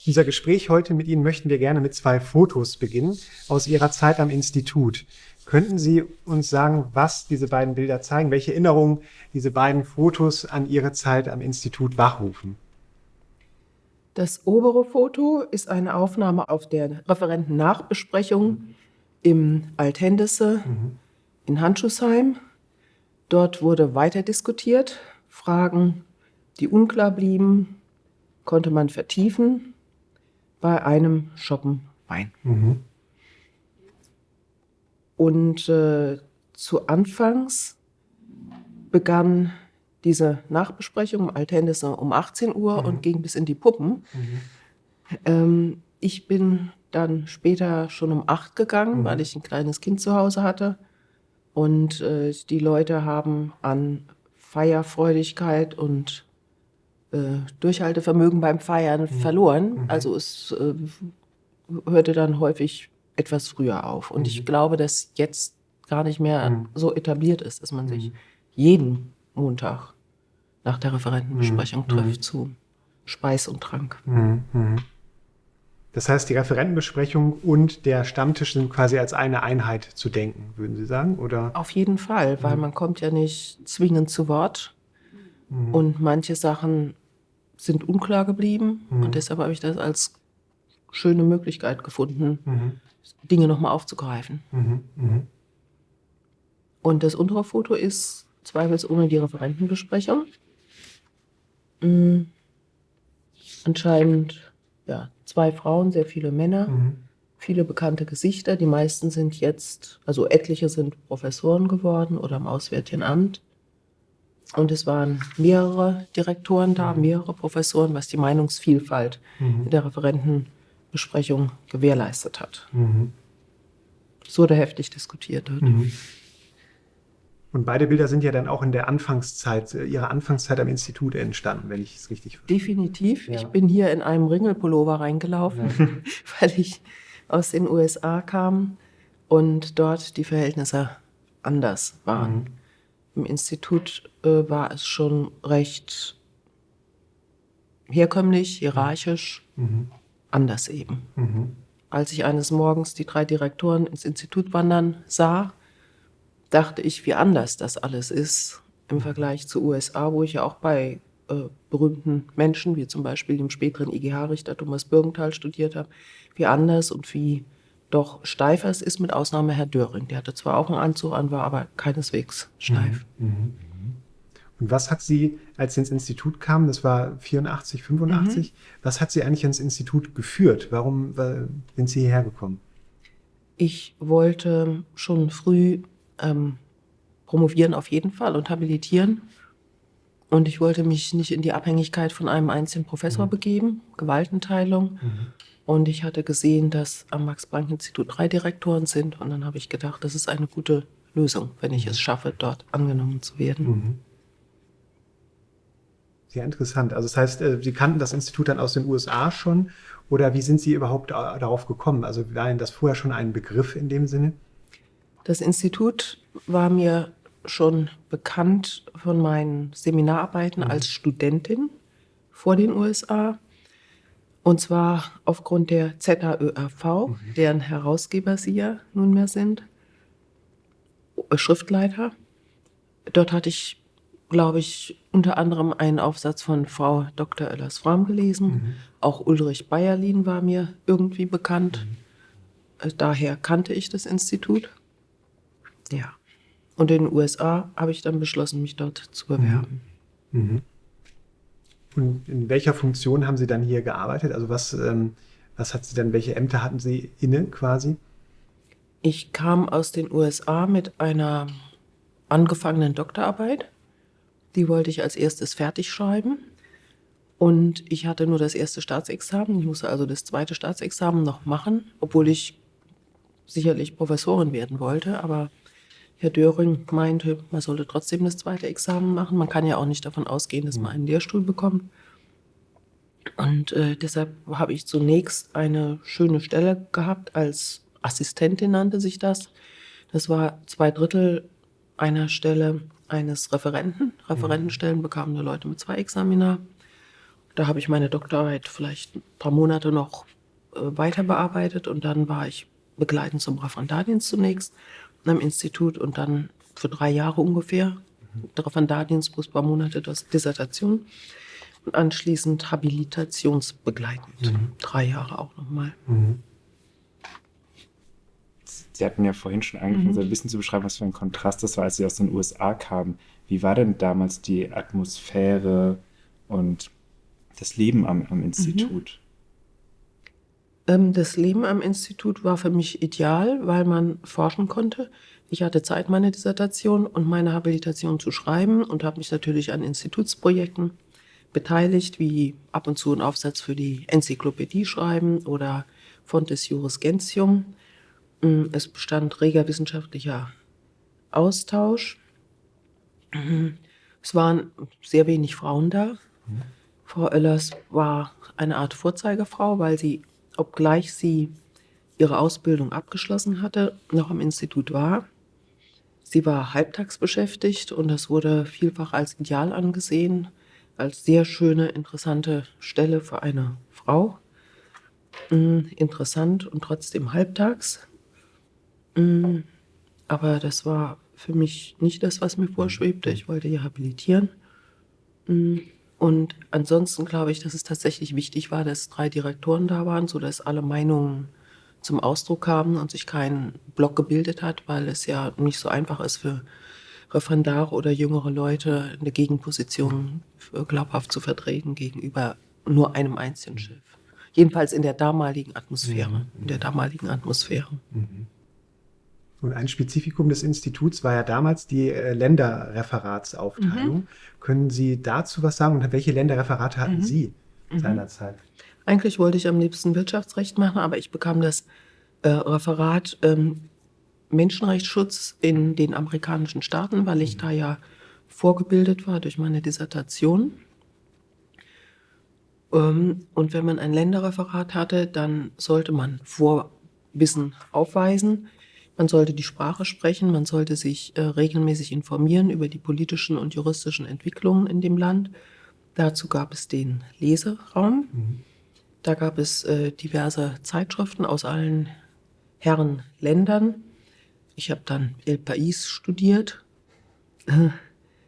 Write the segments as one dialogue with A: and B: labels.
A: Unser Gespräch heute mit Ihnen möchten wir gerne mit 2 Fotos beginnen aus Ihrer Zeit am Institut. Könnten Sie uns sagen, was diese beiden Bilder zeigen, welche Erinnerungen diese beiden Fotos an Ihre Zeit am Institut wachrufen?
B: Das obere Foto ist eine Aufnahme auf der Referentennachbesprechung im Althendese in Handschuhsheim. Dort wurde weiter diskutiert. Fragen, die unklar blieben, konnte man vertiefen bei einem Schoppen Wein. Und zu Anfangs begann diese Nachbesprechung im Althendese um 18 Uhr und ging bis in die Puppen. Ich bin dann später schon um 8 gegangen, weil ich ein kleines Kind zu Hause hatte. Und die Leute haben an Feierfreudigkeit und Durchhaltevermögen beim Feiern verloren. Also es hörte dann häufig etwas früher auf. Und ich glaube, dass jetzt gar nicht mehr so etabliert ist, dass man sich jeden Montag nach der Referentenbesprechung trifft zu Speis und Trank.
A: Das heißt, die Referentenbesprechung und der Stammtisch sind quasi als eine Einheit zu denken, würden Sie sagen? Oder?
B: Auf jeden Fall, weil man kommt ja nicht zwingend zu Wort. Und manche Sachen sind unklar geblieben. Und deshalb habe ich das als schöne Möglichkeit gefunden, Dinge nochmal aufzugreifen. Und das untere Foto ist zweifelsohne die Referentenbesprechung. Anscheinend 2 Frauen, sehr viele Männer, viele bekannte Gesichter. Die meisten sind jetzt, also etliche sind Professoren geworden oder im Auswärtigen Amt. Und es waren mehrere Direktoren da, mehrere Professoren, was die Meinungsvielfalt in der Referentenbesprechung gewährleistet hat. Es wurde heftig diskutiert dort.
A: Und beide Bilder sind ja dann auch in der Anfangszeit, Ihrer Anfangszeit am Institut entstanden, wenn ich es richtig verstehe.
B: Definitiv. Ja. Ich bin hier in einem Ringelpullover reingelaufen, weil ich aus den USA kam und dort die Verhältnisse anders waren. Im Institut war es schon recht herkömmlich, hierarchisch, anders eben. Als ich eines Morgens die 3 Direktoren ins Institut wandern sah, dachte ich, wie anders das alles ist im Vergleich zu USA, wo ich ja auch bei berühmten Menschen, wie zum Beispiel dem späteren IGH-Richter Thomas Bürgenthal studiert habe, wie anders und wie doch steifer es ist, mit Ausnahme Herr Döring. Der hatte zwar auch einen Anzug an, war aber keineswegs steif.
A: Und was hat Sie, als Sie ins Institut kamen, das war 84, 85, was hat Sie eigentlich ins Institut geführt? Warum sind Sie hierher gekommen?
B: Ich wollte schon früh promovieren auf jeden Fall und habilitieren. Und ich wollte mich nicht in die Abhängigkeit von einem einzigen Professor begeben, Gewaltenteilung. Und ich hatte gesehen, dass am Max-Planck-Institut 3 Direktoren sind. Und dann habe ich gedacht, das ist eine gute Lösung, wenn ich es schaffe, dort angenommen zu werden.
A: Sehr interessant. Also das heißt, Sie kannten das Institut dann aus den USA schon? Oder wie sind Sie überhaupt darauf gekommen? Also war Ihnen das vorher schon ein Begriff in dem Sinne?
B: Das Institut war mir schon bekannt von meinen Seminararbeiten als Studentin vor den USA. Und zwar aufgrund der ZAÖRV, deren Herausgeber Sie ja nunmehr sind, Schriftleiter. Dort hatte ich, glaube ich, unter anderem einen Aufsatz von Frau Dr. Oellers-Frahm gelesen. Auch Ulrich Bayerlin war mir irgendwie bekannt. Daher kannte ich das Institut. Ja. Und in den USA habe ich dann beschlossen, mich dort zu bewerben.
A: Und in welcher Funktion haben Sie dann hier gearbeitet? Also was hat Sie dann, welche Ämter hatten Sie inne quasi?
B: Ich kam aus den USA mit einer angefangenen Doktorarbeit. Die wollte ich als erstes fertig schreiben. Und ich hatte nur das erste Staatsexamen. Ich musste also das zweite Staatsexamen noch machen, obwohl ich sicherlich Professorin werden wollte. Aber Herr Döring meinte, man sollte trotzdem das zweite Examen machen. Man kann ja auch nicht davon ausgehen, dass man einen Lehrstuhl bekommt. Und deshalb habe ich zunächst eine schöne Stelle gehabt, als Assistentin nannte sich das. Das war 2/3 einer Stelle eines Referenten. Referentenstellen bekamen nur Leute mit 2 Examina. Da habe ich meine Doktorarbeit vielleicht ein paar Monate noch weiter bearbeitet und dann war ich begleitend zum Referendardienst zunächst am Institut und dann für 3 Jahre ungefähr Referendardienst plus ein paar Monate Dissertation und anschließend habilitationsbegleitend. 3 Jahre auch nochmal.
C: Sie hatten ja vorhin schon angefangen, so ein bisschen zu beschreiben, was für ein Kontrast das war, als Sie aus den USA kamen. Wie war denn damals die Atmosphäre und das Leben am Institut?
B: Das Leben am Institut war für mich ideal, weil man forschen konnte. Ich hatte Zeit, meine Dissertation und meine Habilitation zu schreiben und habe mich natürlich an Institutsprojekten beteiligt, wie ab und zu einen Aufsatz für die Enzyklopädie schreiben oder Fontes Juris Gentium. Es bestand reger wissenschaftlicher Austausch. Es waren sehr wenig Frauen da. Frau Oellers war eine Art Vorzeigefrau, weil sie, obgleich sie ihre Ausbildung abgeschlossen hatte, noch am Institut war. Sie war halbtags beschäftigt und das wurde vielfach als ideal angesehen, als sehr schöne, interessante Stelle für eine Frau. Interessant und trotzdem halbtags. Aber das war für mich nicht das, was mir vorschwebte. Ich wollte ja habilitieren. Und ansonsten glaube ich, dass es tatsächlich wichtig war, dass 3 Direktoren da waren, sodass alle Meinungen zum Ausdruck kamen und sich kein Block gebildet hat, weil es ja nicht so einfach ist für Referendare oder jüngere Leute eine Gegenposition glaubhaft zu vertreten gegenüber nur einem einzigen Chef. Jedenfalls in der damaligen Atmosphäre.
A: Und ein Spezifikum des Instituts war ja damals die Länderreferatsaufteilung. Können Sie dazu was sagen? Und welche Länderreferate hatten Sie seinerzeit?
B: Eigentlich wollte ich am liebsten Wirtschaftsrecht machen, aber ich bekam das Referat Menschenrechtsschutz in den amerikanischen Staaten, weil ich da ja vorgebildet war durch meine Dissertation. Und wenn man ein Länderreferat hatte, dann sollte man Vorwissen aufweisen. Man sollte die Sprache sprechen, man sollte sich regelmäßig informieren über die politischen und juristischen Entwicklungen in dem Land. Dazu gab es den Leseraum. Da gab es diverse Zeitschriften aus allen Herren Ländern. Ich habe dann El País studiert,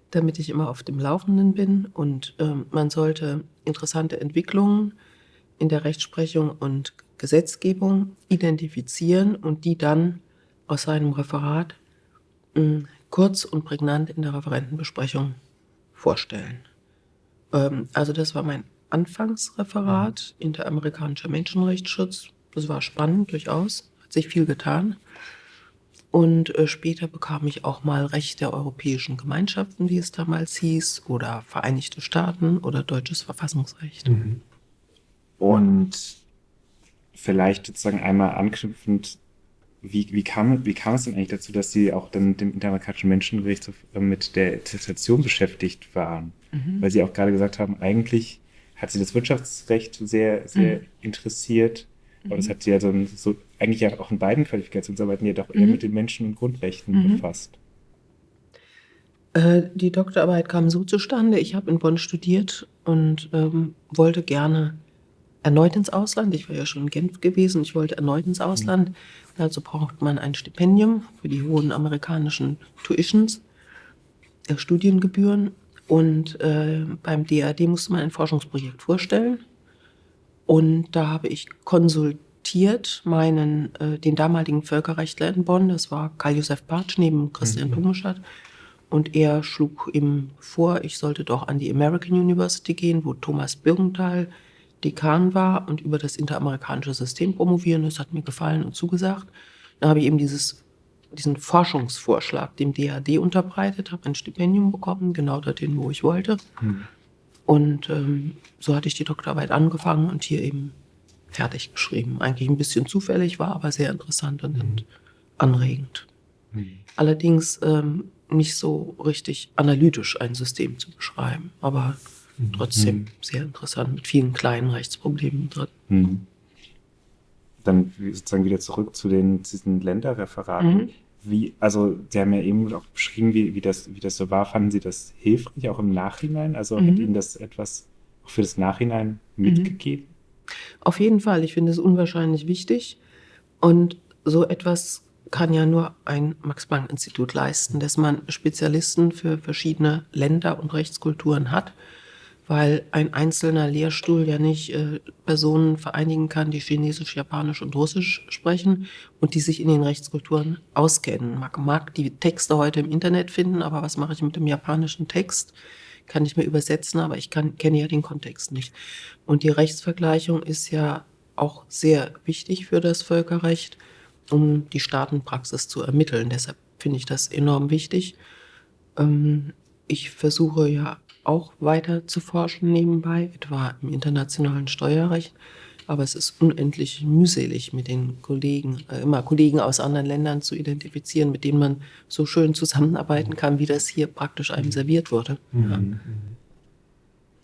B: damit ich immer auf dem Laufenden bin. Und man sollte interessante Entwicklungen in der Rechtsprechung und Gesetzgebung identifizieren und die dann aus seinem Referat kurz und prägnant in der Referentenbesprechung vorstellen. Also das war mein Anfangsreferat, interamerikanischer Menschenrechtsschutz. Das war spannend, durchaus, hat sich viel getan. Und später bekam ich auch mal Recht der Europäischen Gemeinschaften, wie es damals hieß, oder Vereinigte Staaten oder deutsches Verfassungsrecht.
C: Und vielleicht sozusagen einmal anknüpfend, wie kam es denn eigentlich dazu, dass Sie auch dann mit dem interamerikanischen Menschenrechtshof mit der Dissertation beschäftigt waren? Weil Sie auch gerade gesagt haben, eigentlich hat Sie das Wirtschaftsrecht sehr, sehr interessiert. Aber das hat Sie ja so eigentlich ja auch in beiden Qualifikationsarbeiten ja doch eher mit den Menschen- und Grundrechten befasst.
B: Die Doktorarbeit kam so zustande, ich habe in Bonn studiert und wollte gerne erneut ins Ausland. Ich war ja schon in Genf gewesen, ich wollte erneut ins Ausland. Dazu braucht man ein Stipendium für die hohen amerikanischen Tuitions, Studiengebühren. Und beim DAAD musste man ein Forschungsprojekt vorstellen. Und da habe ich konsultiert den damaligen Völkerrechtler in Bonn, das war Karl-Josef Bartsch neben Christian Domeschat. Und er schlug ihm vor, ich sollte doch an die American University gehen, wo Thomas Birgenthal Dekan war und über das interamerikanische System promovieren. Das hat mir gefallen und zugesagt. Dann habe ich eben diesen Forschungsvorschlag dem DAAD unterbreitet, habe ein Stipendium bekommen, genau dorthin, wo ich wollte. Und so hatte ich die Doktorarbeit angefangen und hier eben fertig geschrieben. Eigentlich ein bisschen zufällig, war aber sehr interessant und anregend. Allerdings nicht so richtig analytisch ein System zu beschreiben, aber trotzdem sehr interessant, mit vielen kleinen Rechtsproblemen drin.
C: Dann sozusagen wieder zurück zu diesen Länderreferaten. Also Sie haben ja eben auch beschrieben, wie das so war. Fanden Sie das hilfreich, auch im Nachhinein? Also hat Ihnen das etwas auch für das Nachhinein mitgegeben?
B: Auf jeden Fall. Ich finde es unwahrscheinlich wichtig. Und so etwas kann ja nur ein Max-Planck-Institut leisten, dass man Spezialisten für verschiedene Länder und Rechtskulturen hat, weil ein einzelner Lehrstuhl ja nicht Personen vereinigen kann, die Chinesisch, Japanisch und Russisch sprechen und die sich in den Rechtskulturen auskennen. Man mag die Texte heute im Internet finden, aber was mache ich mit dem japanischen Text? Kann ich mir übersetzen, aber ich kenne ja den Kontext nicht. Und die Rechtsvergleichung ist ja auch sehr wichtig für das Völkerrecht, um die Staatenpraxis zu ermitteln. Deshalb finde ich das enorm wichtig. Ich versuche ja auch weiter zu forschen nebenbei, etwa im internationalen Steuerrecht. Aber es ist unendlich mühselig, mit den Kollegen, immer Kollegen aus anderen Ländern zu identifizieren, mit denen man so schön zusammenarbeiten kann, wie das hier praktisch einem serviert wurde. Ja.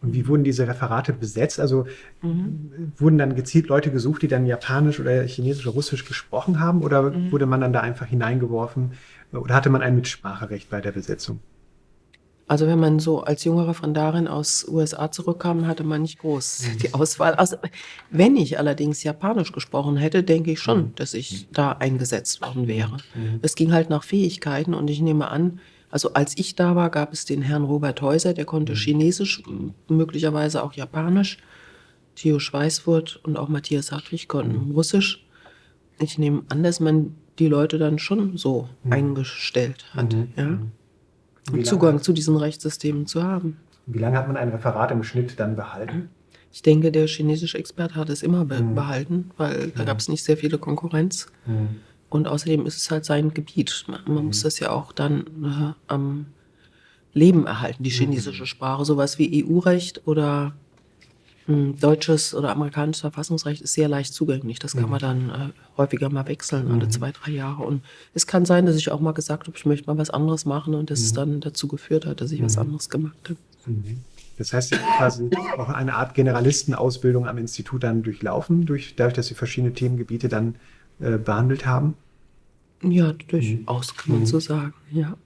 A: Und wie wurden diese Referate besetzt? Also wurden dann gezielt Leute gesucht, die dann Japanisch oder Chinesisch oder Russisch gesprochen haben? Oder wurde man dann da einfach hineingeworfen? Oder hatte man ein Mitspracherecht bei der Besetzung?
B: Also wenn man so als junge Referendarin aus USA zurückkam, hatte man nicht groß die Auswahl. Also, wenn ich allerdings Japanisch gesprochen hätte, denke ich schon, dass ich da eingesetzt worden wäre. Es ging halt nach Fähigkeiten und ich nehme an, also als ich da war, gab es den Herrn Robert Häuser, der konnte Chinesisch, möglicherweise auch Japanisch. Theo Schweißfurt und auch Matthias Hartwig konnten Russisch. Ich nehme an, dass man die Leute dann schon so eingestellt hat, ja. Um Zugang zu diesen Rechtssystemen zu haben.
A: Wie lange hat man ein Referat im Schnitt dann behalten?
B: Ich denke, der chinesische Experte hat es immer behalten, weil da gab es nicht sehr viele Konkurrenz. Und außerdem ist es halt sein Gebiet. Man muss das ja auch dann am Leben erhalten, die chinesische Sprache. Sowas wie EU-Recht oder deutsches oder amerikanisches Verfassungsrecht ist sehr leicht zugänglich. Das kann man dann häufiger mal wechseln, alle 2, 3 Jahre. Und es kann sein, dass ich auch mal gesagt habe, ich möchte mal was anderes machen und dass es dann dazu geführt hat, dass ich was anderes gemacht habe.
A: Das heißt, Sie haben quasi auch eine Art Generalistenausbildung am Institut dann durchlaufen, dadurch, dass Sie verschiedene Themengebiete dann behandelt haben?
B: Ja, durchaus kann man so sagen, ja.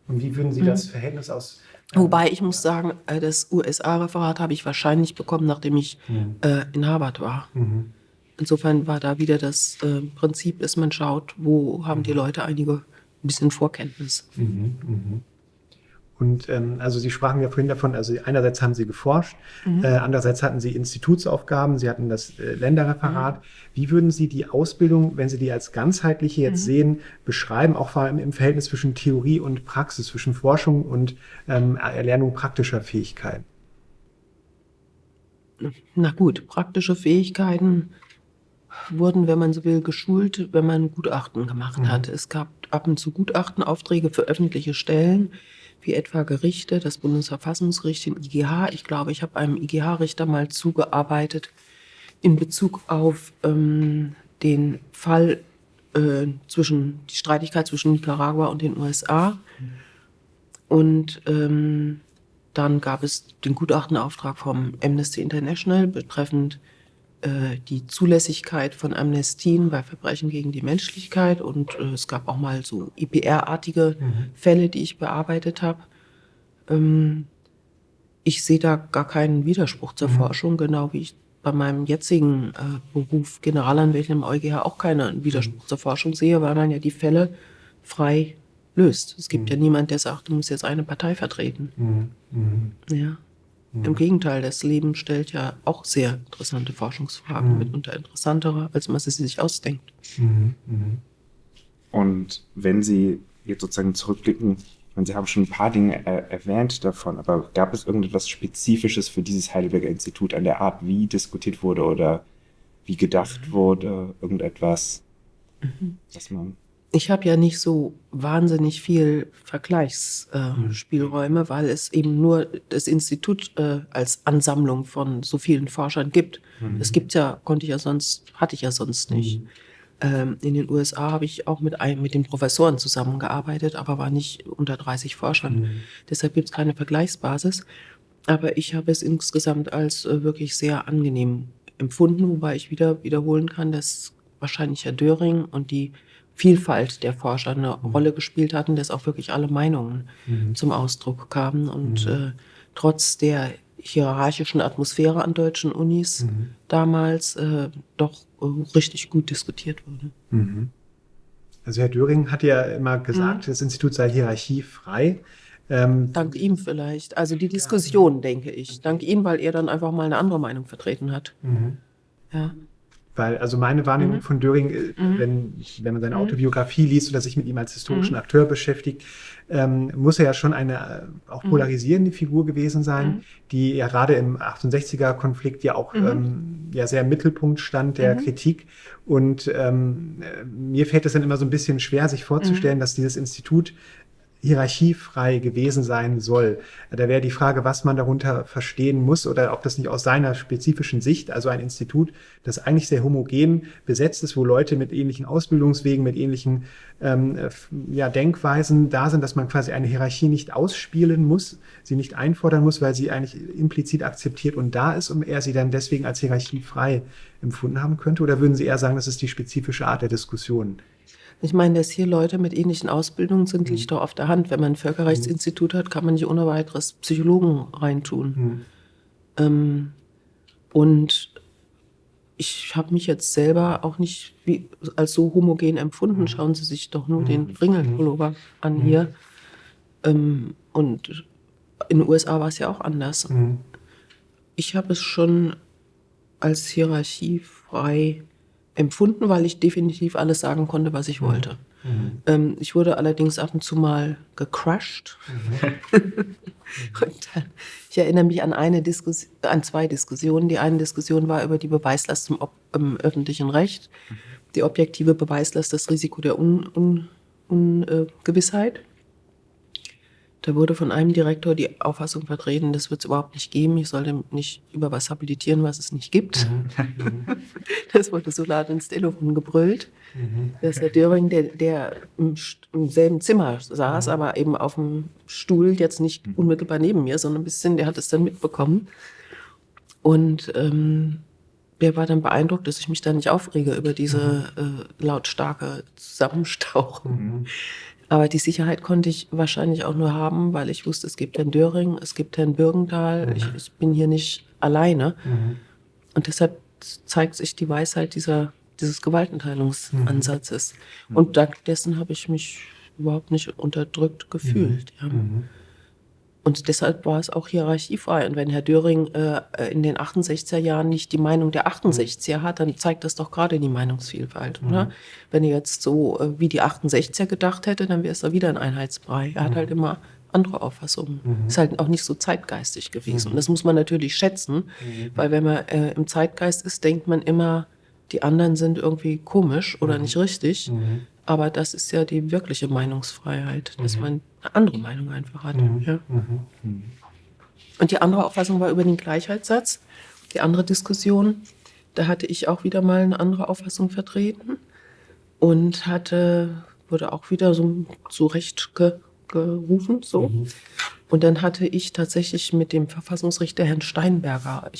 A: Und wie würden Sie das Verhältnis aus...
B: Wobei ich muss sagen, das USA-Referat habe ich wahrscheinlich bekommen, nachdem ich in Harvard war. Insofern war da wieder das Prinzip, dass man schaut, wo haben die Leute ein bisschen Vorkenntnis.
A: Und also Sie sprachen ja vorhin davon, also einerseits haben Sie geforscht, andererseits hatten Sie Institutsaufgaben, Sie hatten das Länderreferat. Wie würden Sie die Ausbildung, wenn Sie die als ganzheitliche jetzt sehen, beschreiben, auch vor allem im Verhältnis zwischen Theorie und Praxis, zwischen Forschung und Erlernung praktischer Fähigkeiten?
B: Na gut, praktische Fähigkeiten wurden, wenn man so will, geschult, wenn man Gutachten gemacht hat. Es gab ab und zu Gutachtenaufträge für öffentliche Stellen, wie etwa Gerichte, das Bundesverfassungsgericht, den IGH. Ich glaube, ich habe einem IGH-Richter mal zugearbeitet in Bezug auf den Fall die Streitigkeit zwischen Nicaragua und den USA. Und dann gab es den Gutachtenauftrag vom Amnesty International betreffend die Zulässigkeit von Amnestien bei Verbrechen gegen die Menschlichkeit. Und es gab auch mal so IPR-artige Fälle, die ich bearbeitet habe. Ich sehe da gar keinen Widerspruch zur Forschung, genau wie ich bei meinem jetzigen Beruf Generalanwältin im EuGH auch keinen Widerspruch zur Forschung sehe, weil man ja die Fälle frei löst. Es gibt ja niemand, der sagt, du musst jetzt eine Partei vertreten. Ja. Im Gegenteil, das Leben stellt ja auch sehr interessante Forschungsfragen, mitunter interessantere, als man sie sich ausdenkt.
C: Und wenn Sie jetzt sozusagen zurückblicken, und Sie haben schon ein paar Dinge erwähnt davon, aber gab es irgendetwas Spezifisches für dieses Heidelberger Institut an der Art, wie diskutiert wurde oder wie gedacht wurde, irgendetwas, was man...
B: Ich habe ja nicht so wahnsinnig viel Vergleichsspielräume, weil es eben nur das Institut als Ansammlung von so vielen Forschern gibt. Das gibt's ja, hatte ich ja sonst nicht. In den USA habe ich auch mit den Professoren zusammengearbeitet, aber war nicht unter 30 Forschern. Deshalb gibt's keine Vergleichsbasis. Aber ich habe es insgesamt als wirklich sehr angenehm empfunden, wobei ich wieder wiederholen kann, dass wahrscheinlich Herr Döring und die Vielfalt der Forscher eine Rolle gespielt hatten, dass auch wirklich alle Meinungen zum Ausdruck kamen. Und trotz der hierarchischen Atmosphäre an deutschen Unis damals doch richtig gut diskutiert wurde.
A: Also Herr Döring hat ja immer gesagt, das Institut sei hierarchiefrei.
B: Dank ihm vielleicht. Also die Diskussion, denke ich. Dank ihm, weil er dann einfach mal eine andere Meinung vertreten hat. Ja.
A: Weil, also meine Wahrnehmung von Döring, wenn man seine Autobiografie liest oder sich mit ihm als historischen Akteur beschäftigt, muss er ja schon eine auch polarisierende Figur gewesen sein, die ja gerade im 68er-Konflikt ja auch ja sehr im Mittelpunkt stand der Kritik. Und mir fällt es dann immer so ein bisschen schwer, sich vorzustellen, dass dieses Institut hierarchiefrei gewesen sein soll. Da wäre die Frage, was man darunter verstehen muss oder ob das nicht aus seiner spezifischen Sicht, also ein Institut, das eigentlich sehr homogen besetzt ist, wo Leute mit ähnlichen Ausbildungswegen, mit ähnlichen Denkweisen da sind, dass man quasi eine Hierarchie nicht ausspielen muss, sie nicht einfordern muss, weil sie eigentlich implizit akzeptiert und da ist und er sie dann deswegen als hierarchiefrei empfunden haben könnte? Oder würden Sie eher sagen, das ist die spezifische Art der Diskussion?
B: Ich meine, dass hier Leute mit ähnlichen Ausbildungen sind, liegt doch auf der Hand. Wenn man ein Völkerrechtsinstitut hat, kann man nicht ohne weiteres Psychologen reintun. Und ich habe mich jetzt selber auch nicht als so homogen empfunden. Schauen Sie sich doch nur den Ringelpullover an hier. Und in den USA war es ja auch anders. Ich habe es schon als hierarchiefrei empfunden, weil ich definitiv alles sagen konnte, was ich wollte. Ich wurde allerdings ab und zu mal gecrushed. Und ich erinnere mich an an zwei Diskussionen. Die eine Diskussion war über die Beweislast im öffentlichen Recht, die objektive Beweislast, das Risiko der Ungewissheit. Da wurde von einem Direktor die Auffassung vertreten, das wird es überhaupt nicht geben. Ich sollte nicht über was habilitieren, was es nicht gibt. Das wurde so laut ins Telefon gebrüllt. Das ist der Döring, der im selben Zimmer saß, aber eben auf dem Stuhl, jetzt nicht unmittelbar neben mir, sondern ein bisschen, der hat es dann mitbekommen. Und der war dann beeindruckt, dass ich mich da nicht aufrege über diese lautstarke Zusammenstauchung. Aber die Sicherheit konnte ich wahrscheinlich auch nur haben, weil ich wusste, es gibt Herrn Döring, es gibt Herrn Bürgenthal, ich bin hier nicht alleine. Und deshalb zeigt sich die Weisheit dieses Gewaltenteilungsansatzes. Und dank dessen habe ich mich überhaupt nicht unterdrückt gefühlt. Ja. Und deshalb war es auch hierarchiefrei. Und wenn Herr Döring in den 68er Jahren nicht die Meinung der 68er hat, dann zeigt das doch gerade die Meinungsvielfalt, oder? Wenn er jetzt so wie die 68er gedacht hätte, dann wäre es da wieder ein Einheitsbrei. Er hat halt immer andere Auffassungen. Ist halt auch nicht so zeitgeistig gewesen. Und das muss man natürlich schätzen, weil wenn man im Zeitgeist ist, denkt man immer, die anderen sind irgendwie komisch oder nicht richtig. Aber das ist ja die wirkliche Meinungsfreiheit, dass man eine andere Meinung einfach hat. Ja. Und die andere Auffassung war über den Gleichheitssatz. Die andere Diskussion, da hatte ich auch wieder mal eine andere Auffassung vertreten und wurde auch wieder so zurechtgerufen. So. Und dann hatte ich tatsächlich mit dem Verfassungsrichter Herrn Steinberger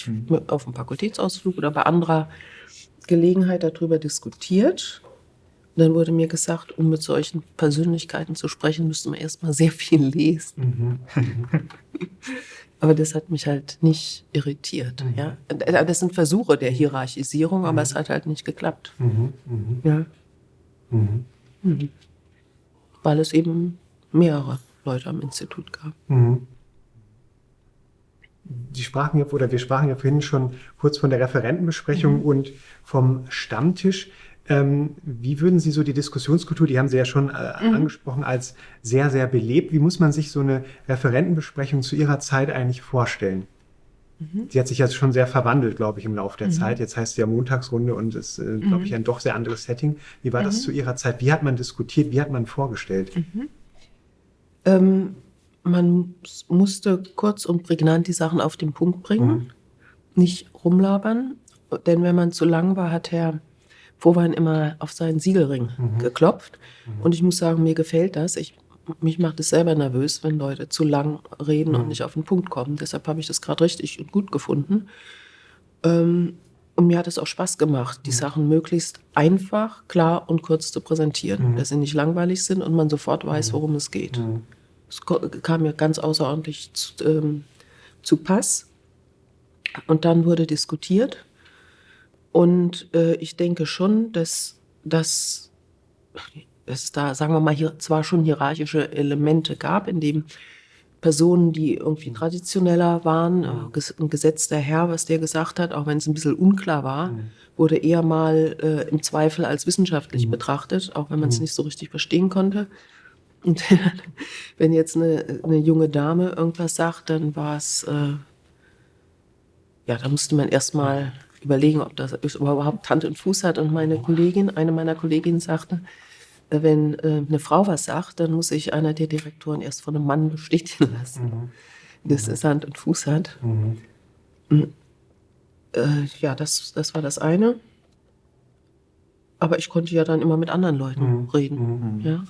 B: auf dem Fakultätsausflug oder bei anderer Gelegenheit darüber diskutiert. Und dann wurde mir gesagt, um mit solchen Persönlichkeiten zu sprechen, müsste man erstmal sehr viel lesen. Aber das hat mich halt nicht irritiert. Ja? Das sind Versuche der Hierarchisierung, aber es hat halt nicht geklappt. Ja. Weil es eben mehrere Leute am Institut gab.
A: Wir sprachen ja vorhin schon kurz von der Referentenbesprechung und vom Stammtisch. Wie würden Sie so die Diskussionskultur, die haben Sie ja schon angesprochen, als sehr, sehr belebt. Wie muss man sich so eine Referentenbesprechung zu Ihrer Zeit eigentlich vorstellen? Sie hat sich jetzt schon sehr verwandelt, glaube ich, im Laufe der Zeit. Jetzt heißt sie ja Montagsrunde und ist, glaube ich, ein doch sehr anderes Setting. Wie war das zu Ihrer Zeit? Wie hat man diskutiert? Wie hat man vorgestellt?
B: Man musste kurz und prägnant die Sachen auf den Punkt bringen, nicht rumlabern. Denn wenn man zu lang war, hat Herr Vohwein immer auf seinen Siegelring geklopft. Und ich muss sagen, mir gefällt das. Mich macht es selber nervös, wenn Leute zu lang reden und nicht auf den Punkt kommen. Deshalb habe ich das gerade richtig und gut gefunden. Und mir hat es auch Spaß gemacht, die Sachen möglichst einfach, klar und kurz zu präsentieren. Dass sie nicht langweilig sind und man sofort weiß, worum es geht. Es kam mir ganz außerordentlich zu Pass. Und dann wurde diskutiert. Und ich denke schon, dass es da, sagen wir mal, hier zwar schon hierarchische Elemente gab, in dem Personen, die irgendwie traditioneller waren, ein Gesetz der Herr, was der gesagt hat, auch wenn es ein bisschen unklar war, wurde eher mal im Zweifel als wissenschaftlich betrachtet, auch wenn man es nicht so richtig verstehen konnte. Und wenn jetzt eine junge Dame irgendwas sagt, dann war es, ja, da musste man erstmal überlegen, ob das überhaupt Hand und Fuß hat. Und eine meiner Kolleginnen sagte, wenn eine Frau was sagt, dann muss sich einer der Direktoren erst von einem Mann bestätigen lassen, dass es Hand und Fuß hat. Ja, das war das eine. Aber ich konnte ja dann immer mit anderen Leuten reden. Ja.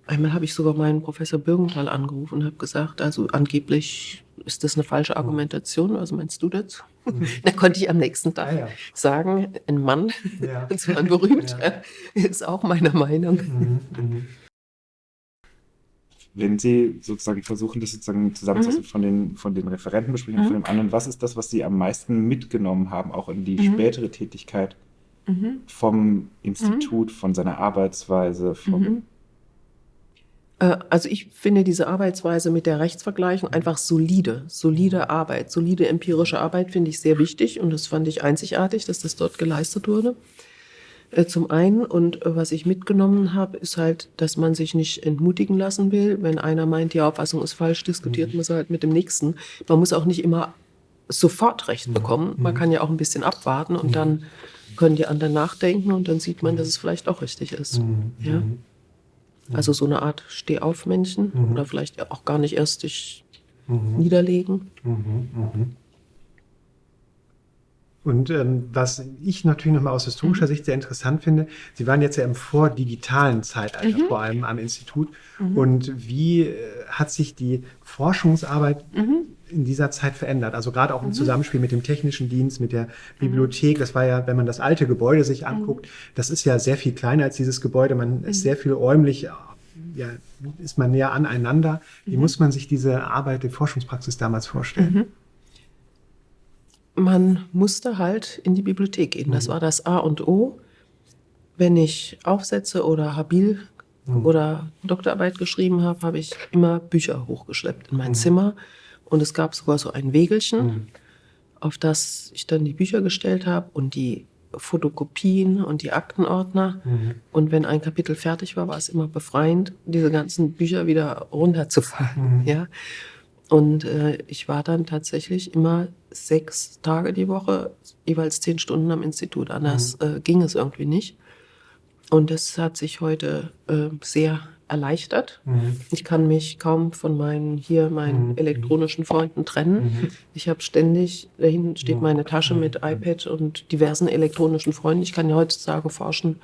B: Einmal habe ich sogar meinen Professor Birgenthal angerufen und habe gesagt, also angeblich ist das eine falsche Argumentation, was meinst du dazu? Da konnte ich am nächsten Tag sagen, ein Mann, und zwar ein berühmter, ist auch meiner Meinung.
C: Wenn Sie sozusagen versuchen, das sozusagen zusammenzufassen von den Referentenbesprechungen, von dem anderen, was ist das, was Sie am meisten mitgenommen haben, auch in die spätere Tätigkeit vom Institut, von seiner Arbeitsweise,
B: Also ich finde diese Arbeitsweise mit der Rechtsvergleichung einfach solide Arbeit, solide empirische Arbeit finde ich sehr wichtig und das fand ich einzigartig, dass das dort geleistet wurde. Zum einen und was ich mitgenommen habe, ist halt, dass man sich nicht entmutigen lassen will. Wenn einer meint, die Auffassung ist falsch, diskutiert man halt mit dem Nächsten. Man muss auch nicht immer sofort Recht bekommen. Man kann ja auch ein bisschen abwarten und dann können die anderen nachdenken und dann sieht man, dass es vielleicht auch richtig ist. Ja? Also so eine Art Stehaufmännchen oder vielleicht auch gar nicht erst sich niederlegen.
A: Und was ich natürlich nochmal aus historischer Sicht sehr interessant finde, Sie waren jetzt ja im vordigitalen Zeitalter, vor allem am Institut. Und wie hat sich die Forschungsarbeit in dieser Zeit verändert? Also gerade auch im Zusammenspiel mit dem technischen Dienst, mit der Bibliothek. Das war ja, wenn man das alte Gebäude sich anguckt, das ist ja sehr viel kleiner als dieses Gebäude. Man ist sehr viel räumlich, ja, ist man näher aneinander. Wie muss man sich diese Arbeit, die Forschungspraxis damals vorstellen?
B: Man musste halt in die Bibliothek gehen. Das war das A und O. Wenn ich Aufsätze oder Habil oder Doktorarbeit geschrieben habe, habe ich immer Bücher hochgeschleppt in mein Zimmer. Und es gab sogar so ein Wägelchen, auf das ich dann die Bücher gestellt habe und die Fotokopien und die Aktenordner. Und wenn ein Kapitel fertig war, war es immer befreiend, diese ganzen Bücher wieder runterzufahren. Ja? Und ich war dann tatsächlich immer 6 Tage die Woche, jeweils 10 Stunden am Institut. Anders ging es irgendwie nicht. Und das hat sich heute sehr erleichtert. Ich kann mich kaum von meinen elektronischen Freunden trennen. Ich habe ständig, da hinten steht meine Tasche mit iPad und diversen elektronischen Freunden. Ich kann ja heutzutage forschen,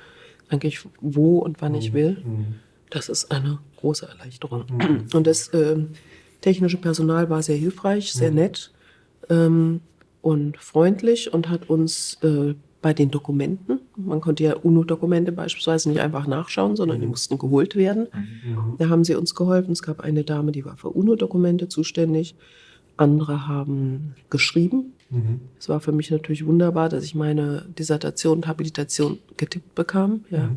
B: eigentlich wo und wann ich will. Das ist eine große Erleichterung. Und das technische Personal war sehr hilfreich, sehr nett und freundlich und hat uns bei den Dokumenten, man konnte ja UNO-Dokumente beispielsweise nicht einfach nachschauen, sondern die mussten geholt werden. Da haben sie uns geholfen. Es gab eine Dame, die war für UNO-Dokumente zuständig. Andere haben geschrieben. Es war für mich natürlich wunderbar, dass ich meine Dissertation und Habilitation getippt bekam. Ja.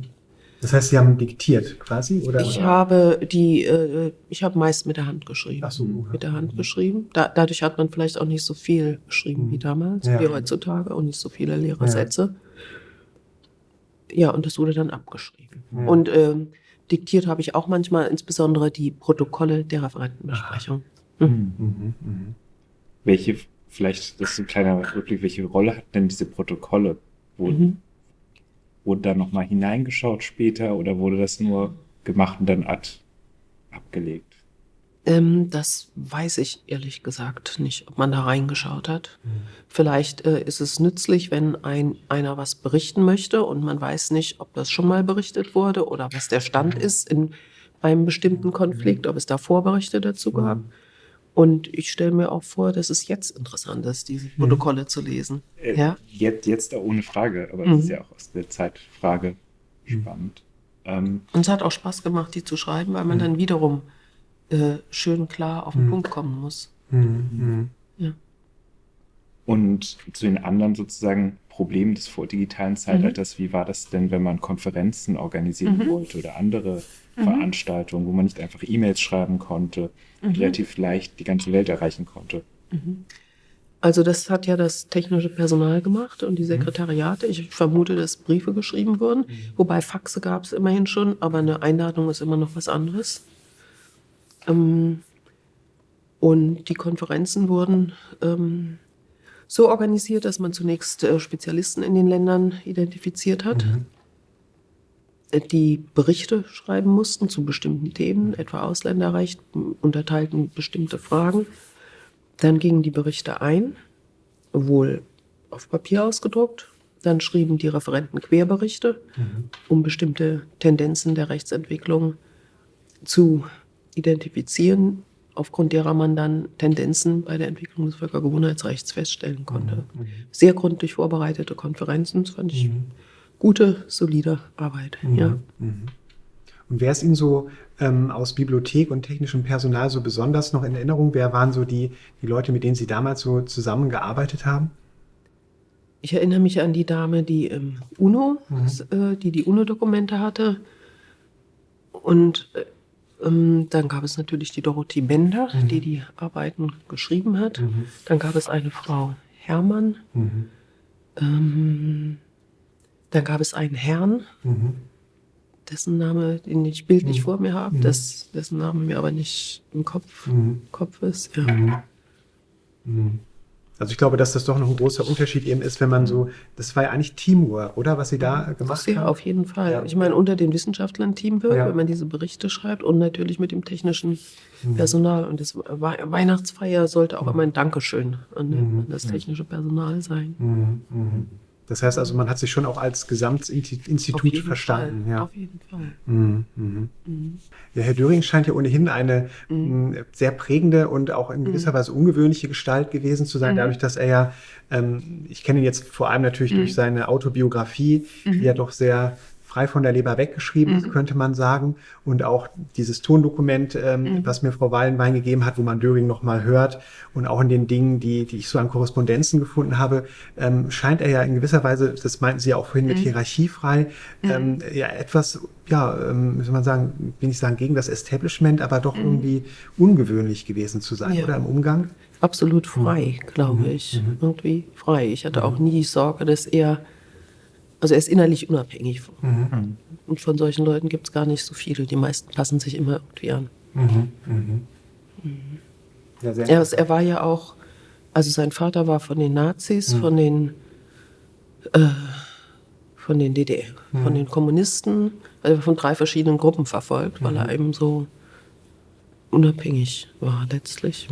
A: Das heißt, Sie haben diktiert quasi? Oder?
B: Ich habe meist mit der Hand geschrieben.
A: Ach so,
B: mit der Hand geschrieben. Dadurch hat man vielleicht auch nicht so viel geschrieben wie damals, wie heutzutage, und nicht so viele leere Sätze. Ja, und das wurde dann abgeschrieben. Und diktiert habe ich auch manchmal, insbesondere die Protokolle der Referentenbesprechung.
C: Welche, vielleicht, das ist ein kleiner Rückblick, welche Rolle hatten denn diese Protokolle? Wurde da nochmal hineingeschaut später oder wurde das nur gemacht und dann abgelegt?
B: Das weiß ich ehrlich gesagt nicht, ob man da reingeschaut hat. Vielleicht ist es nützlich, wenn einer was berichten möchte und man weiß nicht, ob das schon mal berichtet wurde oder was der Stand ist in einem bestimmten Konflikt, ob es da Vorberichte dazu gab. Und ich stelle mir auch vor, dass es jetzt interessant ist, diese Protokolle zu lesen. Ja?
C: Jetzt auch ohne Frage, aber es ist ja auch aus der Zeitfrage spannend.
B: Und es hat auch Spaß gemacht, die zu schreiben, weil man dann wiederum schön klar auf den Punkt kommen muss. Ja.
C: Und zu den anderen sozusagen Problemen des digitalen Zeitalters, wie war das denn, wenn man Konferenzen organisieren wollte oder andere Veranstaltungen, wo man nicht einfach E-Mails schreiben konnte und relativ leicht die ganze Welt erreichen konnte?
B: Also das hat ja das technische Personal gemacht und die Sekretariate. Ich vermute, dass Briefe geschrieben wurden, wobei Faxe gab es immerhin schon, aber eine Einladung ist immer noch was anderes. Und die Konferenzen wurden so organisiert, dass man zunächst Spezialisten in den Ländern identifiziert hat, die Berichte schreiben mussten zu bestimmten Themen, etwa Ausländerrecht, unterteilten bestimmte Fragen. Dann gingen die Berichte ein, wohl auf Papier ausgedruckt. Dann schrieben die Referenten Querberichte, um bestimmte Tendenzen der Rechtsentwicklung zu identifizieren, aufgrund derer man dann Tendenzen bei der Entwicklung des Völkergewohnheitsrechts feststellen konnte. Sehr gründlich vorbereitete Konferenzen, das fand ich gute, solide Arbeit. Ja.
A: Und wer ist Ihnen so aus Bibliothek und technischem Personal so besonders noch in Erinnerung? Wer waren so die Leute, mit denen Sie damals so zusammengearbeitet haben?
B: Ich erinnere mich an die Dame, die im UNO, die UNO-Dokumente hatte. Und dann gab es natürlich die Dorothee Bender, die Arbeiten geschrieben hat. Dann gab es eine Frau Herrmann. Dann gab es einen Herrn, dessen Name, den ich bildlich vor mir habe, dessen Name mir aber nicht im Kopf ist. Ja.
A: Also ich glaube, dass das doch noch ein großer Unterschied eben ist, wenn man so, das war ja eigentlich Teamwork, oder? Was Sie da gemacht haben?
B: Ja, auf jeden Fall.
A: Ja.
B: Ich meine, unter den Wissenschaftlern Teamwork,
A: Ja.
B: wenn man diese Berichte schreibt und natürlich mit dem technischen Personal. Und das Weihnachtsfeier sollte auch immer ein Dankeschön an das technische Personal sein.
A: Das heißt also, man hat sich schon auch als Gesamtinstitut verstanden.
B: Fall.
A: Ja.
B: Auf jeden Fall.
A: Ja, Herr Döring scheint ja ohnehin eine sehr prägende und auch in gewisser Weise ungewöhnliche Gestalt gewesen zu sein, dadurch, dass er ja, ich kenne ihn jetzt vor allem natürlich durch seine Autobiografie, die ja doch sehr frei von der Leber weggeschrieben ist, könnte man sagen. Und auch dieses Tondokument, was mir Frau Wallenwein gegeben hat, wo man Döring nochmal hört und auch in den Dingen, die ich so an Korrespondenzen gefunden habe, scheint er ja in gewisser Weise, das meinten Sie ja auch vorhin mit hierarchiefrei, ja etwas, wie soll man sagen, will nicht sagen gegen das Establishment, aber doch irgendwie ungewöhnlich gewesen zu sein,
B: Ja.
A: oder im Umgang?
B: Absolut frei, glaube ich. Irgendwie frei. Ich hatte auch nie Sorge, dass er ist innerlich unabhängig. Und von solchen Leuten gibt es gar nicht so viele. Die meisten passen sich immer irgendwie an.
A: Ja, sehr
B: Er war ja auch, also sein Vater war von den Nazis, von den DDR, von den Kommunisten, also von 3 verschiedenen Gruppen verfolgt, weil er eben so unabhängig war letztlich.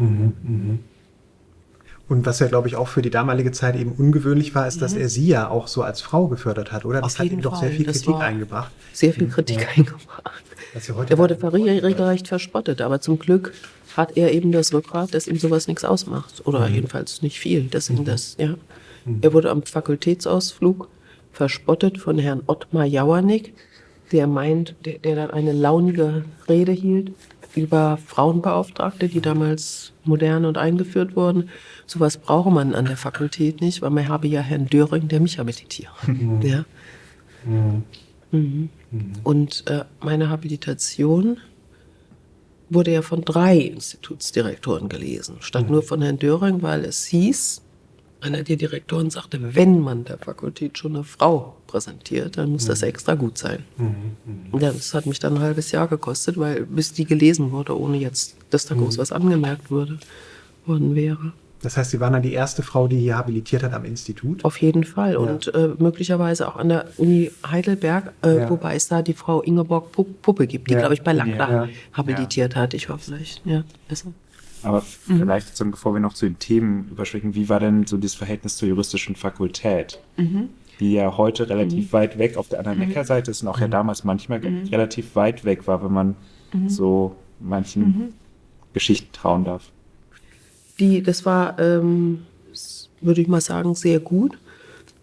A: Und was ja, glaube ich, auch für die damalige Zeit eben ungewöhnlich war, ist, dass er sie ja auch so als Frau gefördert hat, oder? Das
B: Auf
A: hat
B: jeden
A: ihm doch sehr
B: Fall.
A: viel
B: Das
A: Kritik
B: war
A: eingebracht.
B: Sehr viel Kritik eingebracht.
A: Was ja heute
B: Er wurde regelrecht verspottet, aber zum Glück hat er eben das Rückgrat, dass ihm sowas nichts ausmacht. Oder jedenfalls nicht viel, dass ihm das, ja. Er wurde am Fakultätsausflug verspottet von Herrn Ottmar Jauernick, der dann eine launige Rede hielt über Frauenbeauftragte, die damals modern und eingeführt wurden. Sowas brauche man an der Fakultät nicht, weil man habe ja Herrn Döring, der mich habilitiert. Ja. Und meine Habilitation wurde ja von 3 Institutsdirektoren gelesen, statt nur von Herrn Döring, weil es hieß, einer der Direktoren sagte, wenn man der Fakultät schon eine Frau präsentiert, dann muss das extra gut sein. Ja, das hat mich dann ein halbes Jahr gekostet, bis die gelesen wurde, ohne jetzt, dass da groß was angemerkt worden wäre.
A: Das heißt, Sie waren dann die erste Frau, die hier habilitiert hat am Institut?
B: Auf jeden Fall. Und möglicherweise auch an der Uni Heidelberg, wobei es da die Frau Ingeborg Puppe gibt, die, glaube ich, bei Lackler habilitiert hat. Ich war vielleicht, besser.
C: Aber vielleicht, sozusagen, bevor wir noch zu den Themen überschreiten, wie war denn so das Verhältnis zur juristischen Fakultät? Die ja heute relativ weit weg auf der anderen Neckarseite ist und auch ja damals manchmal relativ weit weg war, wenn man so manchen Geschichten trauen darf.
B: Das war, würde ich mal sagen, sehr gut,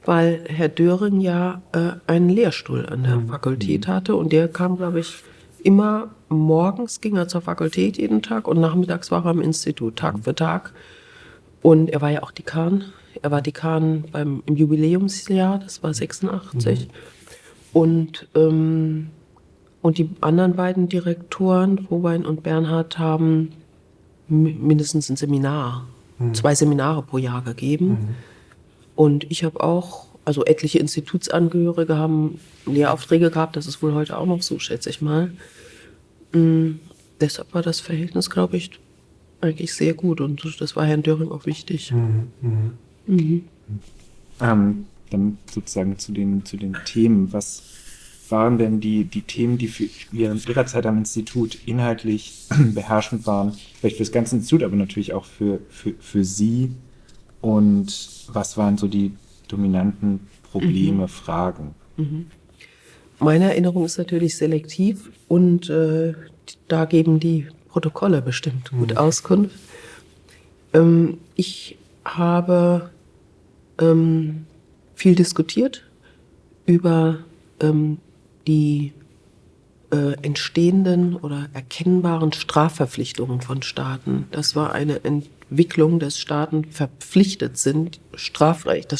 B: weil Herr Döring ja einen Lehrstuhl an der Fakultät hatte und der kam, glaube ich, immer morgens ging er zur Fakultät jeden Tag und nachmittags war er im Institut, Tag für Tag. Und er war ja auch Dekan. Er war Dekan im Jubiläumsjahr, das war 86. Und die anderen beiden Direktoren, Frohbein und Bernhard, haben mindestens ein Seminar, 2 Seminare pro Jahr gegeben. Und ich habe auch, also etliche Institutsangehörige haben Lehraufträge gehabt, das ist wohl heute auch noch so, schätze ich mal. Deshalb war das Verhältnis, glaube ich, eigentlich sehr gut und das war Herrn Döring auch wichtig.
C: Dann sozusagen zu den Themen. Was waren denn die Themen, die während Ihrer Zeit am Institut inhaltlich beherrschend waren? Vielleicht für das ganze Institut, aber natürlich auch für Sie. Und was waren so die dominanten Probleme, Fragen?
B: Meine Erinnerung ist natürlich selektiv und da geben die Protokolle bestimmt gut Auskunft. Ich habe viel diskutiert über die entstehenden oder erkennbaren Strafverpflichtungen von Staaten. Das war eine Entwicklung, dass Staaten verpflichtet sind, das Strafrecht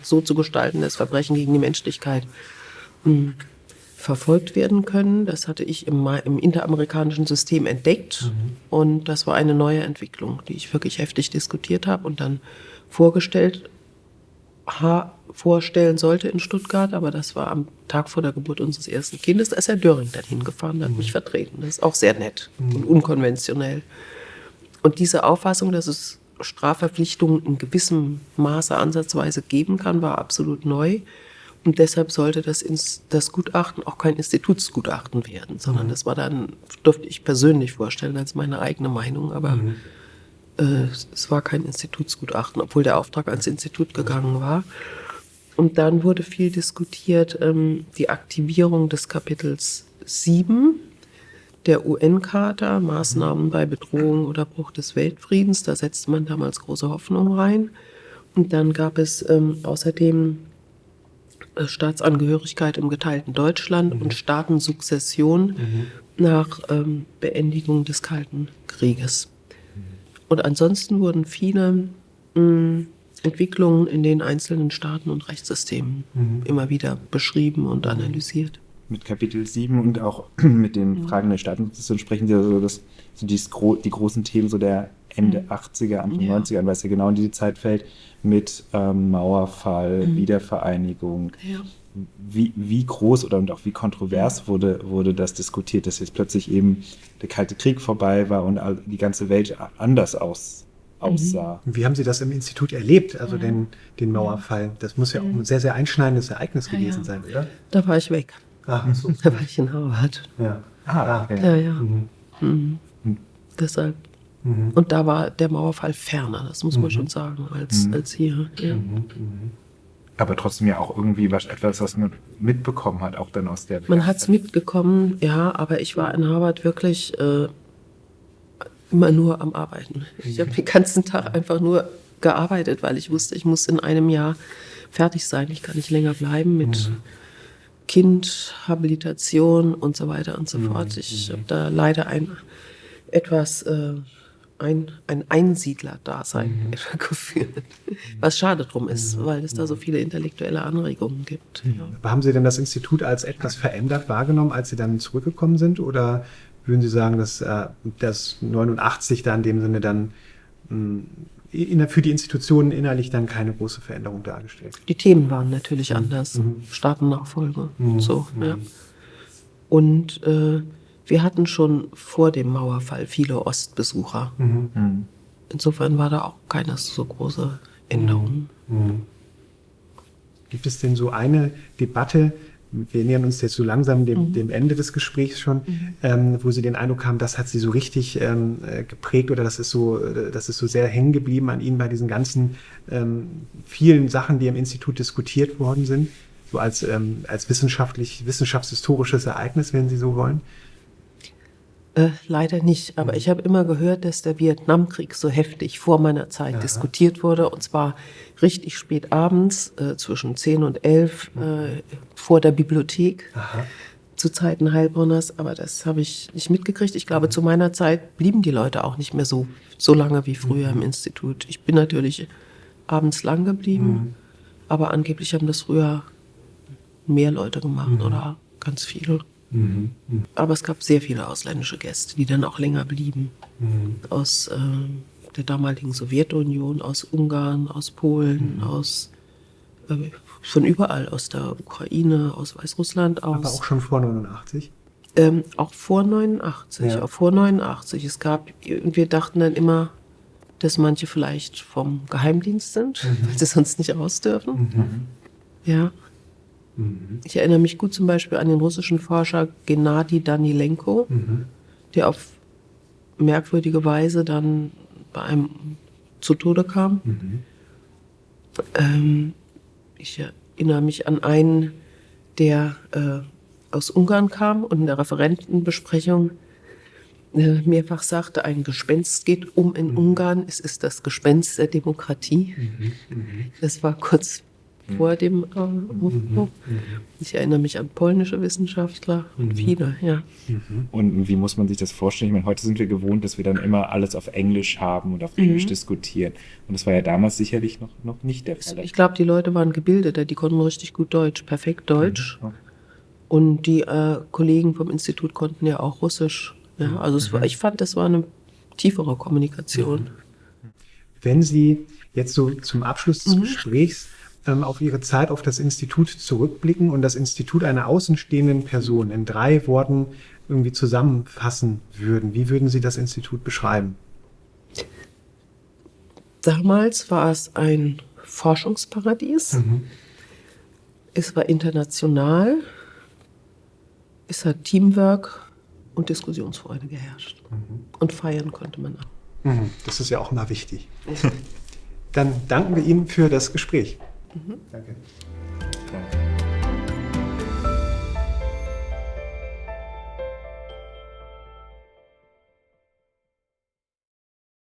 B: so zu gestalten, dass Verbrechen gegen die Menschlichkeit verfolgt werden können. Das hatte ich im interamerikanischen System entdeckt und das war eine neue Entwicklung, die ich wirklich heftig diskutiert habe und dann vorstellen sollte in Stuttgart, aber das war am Tag vor der Geburt unseres ersten Kindes. Da ist Herr Döring dann hingefahren, hat mich vertreten. Das ist auch sehr nett und unkonventionell. Und diese Auffassung, dass es Strafverpflichtungen in gewissem Maße ansatzweise geben kann, war absolut neu. Und deshalb sollte das Gutachten auch kein Institutsgutachten werden, sondern das war dann, durfte ich persönlich vorstellen als meine eigene Meinung, aber es war kein Institutsgutachten, obwohl der Auftrag ans Institut gegangen war. Und dann wurde viel diskutiert, die Aktivierung des Kapitels 7 der UN-Charta, Maßnahmen bei Bedrohung oder Bruch des Weltfriedens. Da setzte man damals große Hoffnung rein. Und dann gab es außerdem Staatsangehörigkeit im geteilten Deutschland und Staatensukzession nach Beendigung des Kalten Krieges. Und ansonsten wurden viele Entwicklungen in den einzelnen Staaten und Rechtssystemen immer wieder beschrieben und analysiert.
C: Mit Kapitel 7 und auch mit den Fragen der Staatensukzession sprechen Sie also die großen Themen so der Ende 80er, Anfang 90er, weil es ja genau in diese Zeit fällt, mit Mauerfall, Wiedervereinigung.
B: Ja.
C: Wie groß und auch wie kontrovers wurde das diskutiert, dass jetzt plötzlich eben der Kalte Krieg vorbei war und die ganze Welt anders aussah.
A: Wie haben Sie das im Institut erlebt, also den Mauerfall? Das muss ja auch ein sehr, sehr einschneidendes Ereignis gewesen sein, oder?
B: Da war ich weg.
A: Ach so.
B: Da war ich in Harvard.
A: Ja.
C: Okay.
B: Ja. Deshalb. Und da war der Mauerfall ferner, das muss man schon sagen, als hier. Ja.
C: Aber trotzdem ja auch irgendwie etwas, was man mitbekommen hat, auch dann aus der...
B: Man hat es mitbekommen, ja, aber ich war in Harvard wirklich immer nur am Arbeiten. Ich habe den ganzen Tag einfach nur gearbeitet, weil ich wusste, ich muss in einem Jahr fertig sein. Ich kann nicht länger bleiben mit Kind, Habilitation und so weiter und so fort. Ich habe da leider ein Einsiedler-Dasein geführt. Was schade drum ist, weil es da so viele intellektuelle Anregungen gibt. Ja.
A: Aber haben Sie denn das Institut als etwas verändert wahrgenommen, als Sie dann zurückgekommen sind? Oder würden Sie sagen, dass das 89 da in dem Sinne dann für die Institutionen innerlich dann keine große Veränderung dargestellt?
B: Die Themen waren natürlich anders. Staatennachfolge. So, ja. Und wir hatten schon vor dem Mauerfall viele Ostbesucher. Insofern war da auch keine so große Änderung.
A: Gibt es denn so eine Debatte, wir nähern uns jetzt so langsam dem Ende des Gesprächs schon, wo Sie den Eindruck haben, das hat Sie so richtig geprägt oder das ist so sehr hängen geblieben an Ihnen bei diesen ganzen vielen Sachen, die im Institut diskutiert worden sind, so als wissenschaftshistorisches Ereignis, wenn Sie so wollen?
B: Leider nicht, aber ich habe immer gehört, dass der Vietnamkrieg so heftig vor meiner Zeit diskutiert wurde, und zwar richtig spät abends, zwischen 10 und 11, vor der Bibliothek. zu Zeiten Heilbronners, aber das habe ich nicht mitgekriegt. Ich glaube, zu meiner Zeit blieben die Leute auch nicht mehr so lange wie früher im Institut. Ich bin natürlich abends lang geblieben, aber angeblich haben das früher mehr Leute gemacht oder ganz viele. Aber es gab sehr viele ausländische Gäste, die dann auch länger blieben. Aus der damaligen Sowjetunion, aus Ungarn, aus Polen, von überall, aus der Ukraine, aus Weißrussland,
A: Aber auch schon vor 89?
B: auch vor 89,
A: Ja.
B: auch vor 89. Es gab, wir dachten dann immer, dass manche vielleicht vom Geheimdienst sind, weil sie sonst nicht raus dürfen. Ja. Ich erinnere mich gut zum Beispiel an den russischen Forscher Gennady Danilenko, der auf merkwürdige Weise dann bei einem zu Tode kam. Ich erinnere mich an einen, der aus Ungarn kam und in der Referentenbesprechung mehrfach sagte, ein Gespenst geht um in Ungarn, es ist das Gespenst der Demokratie. Das war kurz vor dem Aufbruch. Ich erinnere mich an polnische Wissenschaftler und viele, ja.
C: Und wie muss man sich das vorstellen? Ich meine, heute sind wir gewohnt, dass wir dann immer alles auf Englisch haben und auf Englisch diskutieren. Und das war ja damals sicherlich noch nicht der Fall.
B: Ich glaube, die Leute waren gebildeter, die konnten richtig gut Deutsch, perfekt Deutsch. Und die Kollegen vom Institut konnten ja auch Russisch. Ja, also ich fand, das war eine tiefere Kommunikation.
A: Wenn Sie jetzt so zum Abschluss des Gesprächs auf Ihre Zeit auf das Institut zurückblicken und das Institut einer außenstehenden Person in 3 Worten irgendwie zusammenfassen würden, wie würden Sie das Institut beschreiben?
B: Damals war es ein Forschungsparadies. Es war international. Es hat Teamwork und Diskussionsfreude geherrscht. Und feiern konnte man auch.
A: Das ist ja auch immer wichtig. Dann danken wir Ihnen für das Gespräch. Danke.